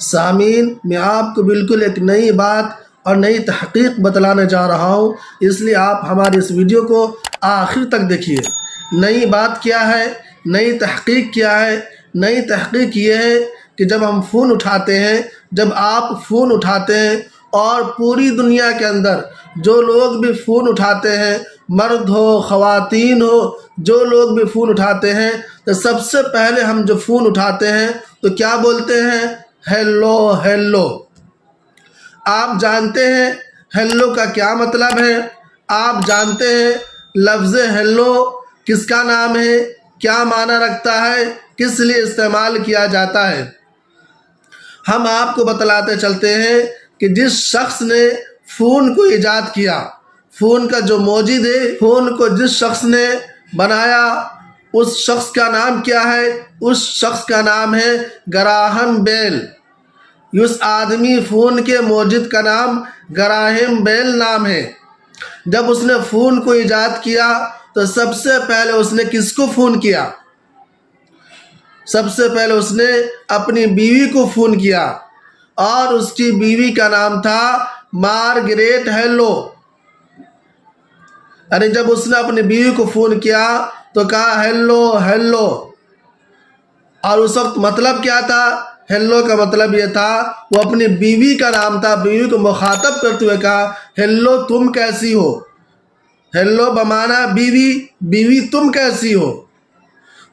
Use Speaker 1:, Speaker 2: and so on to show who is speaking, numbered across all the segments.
Speaker 1: سامعین، میں آپ کو بالکل ایک نئی بات اور نئی تحقیق بتلانے جا رہا ہوں، اس لیے آپ ہماری اس ویڈیو کو آخر تک دیکھیے۔ نئی بات کیا ہے؟ نئی تحقیق کیا ہے؟ نئی تحقیق یہ ہے کہ جب ہم فون اٹھاتے ہیں، جب آپ فون اٹھاتے ہیں اور پوری دنیا کے اندر جو لوگ بھی فون اٹھاتے ہیں، مرد ہو خواتین ہو، جو لوگ بھی فون اٹھاتے ہیں، تو سب سے پہلے ہم جو فون اٹھاتے ہیں تو کیا بولتے ہیں؟ Hello hello. آپ جانتے ہیں ہیلو کا کیا مطلب ہے؟ آپ جانتے ہیں لفظ ہیلو کس کا نام ہے؟ کیا معنی رکھتا ہے؟ کس لیے استعمال کیا جاتا ہے؟ ہم آپ کو بتلاتے چلتے ہیں کہ جس شخص نے فون کو ایجاد کیا، فون کا جو موجد ہے، فون کو جس شخص نے بنایا، اس شخص کا نام کیا ہے؟ اس شخص کا نام ہے گراہم بیل۔ اس آدمی فون کے موجد کا نام گراہم بیل نام ہے۔ جب اس نے فون کو ایجاد کیا تو سب سے پہلے اس نے کس کو فون کیا؟ سب سے پہلے اس نے اپنی بیوی کو فون کیا، اور اس کی بیوی کا نام تھا مارگریٹ ہیلو۔ یعنی جب اس نے اپنی بیوی کو فون کیا تو کہا ہیلو ہیلو، اور اس وقت مطلب کیا تھا؟ ہیلو کا مطلب یہ تھا، وہ اپنی بیوی کا نام تھا، بیوی کو مخاطب کرتے ہوئے کہا ہیلو تم کیسی ہو؟ ہیلو بمعنی بیوی، بیوی تم کیسی ہو؟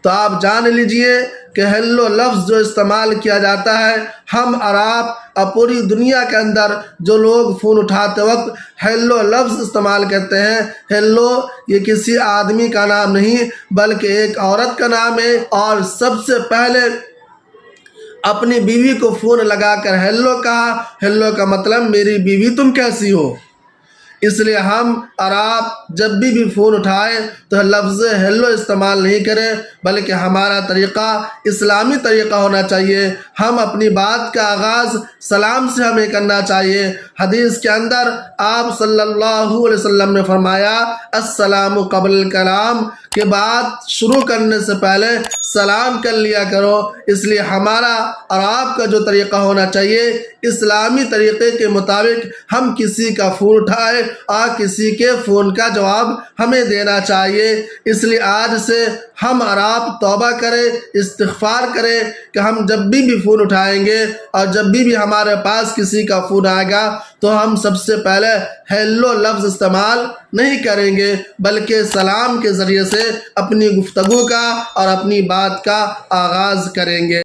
Speaker 1: تو آپ جان لیجئے کہ ہیلو لفظ جو استعمال کیا جاتا ہے، ہم اور آپ اور پوری دنیا کے اندر جو لوگ فون اٹھاتے وقت ہیلو لفظ استعمال کرتے ہیں، ہیلو یہ کسی آدمی کا نام نہیں بلکہ ایک عورت کا نام ہے، اور سب سے پہلے اپنی بیوی کو فون لگا کر ہیلو کہا۔ ہیلو کا مطلب میری بیوی تم کیسی ہو؟ اس لیے ہم اور آپ جب بھی فون اٹھائیں تو لفظ ہیلو استعمال نہیں کریں، بلکہ ہمارا طریقہ اسلامی طریقہ ہونا چاہیے۔ ہم اپنی بات کا آغاز سلام سے ہمیں کرنا چاہیے۔ حدیث کے اندر آپ صلی اللہ علیہ وسلم نے فرمایا السلام قبل الکلام، کہ بات شروع کرنے سے پہلے سلام کر لیا کرو۔ اس لیے ہمارا اور آپ کا جو طریقہ ہونا چاہیے، اسلامی طریقے کے مطابق ہم کسی کا فون اٹھائے اور کسی کے فون کا جواب ہمیں دینا چاہیے۔ اس لیے آج سے ہم اور آپ توبہ کریں، استغفار کریں کہ ہم جب بھی فون اٹھائیں گے اور جب بھی ہمارے پاس کسی کا فون آئے گا تو ہم سب سے پہلے ہیلو لفظ استعمال نہیں کریں گے، بلکہ سلام کے ذریعے سے اپنی گفتگو کا اور اپنی بات کا آغاز کریں گے۔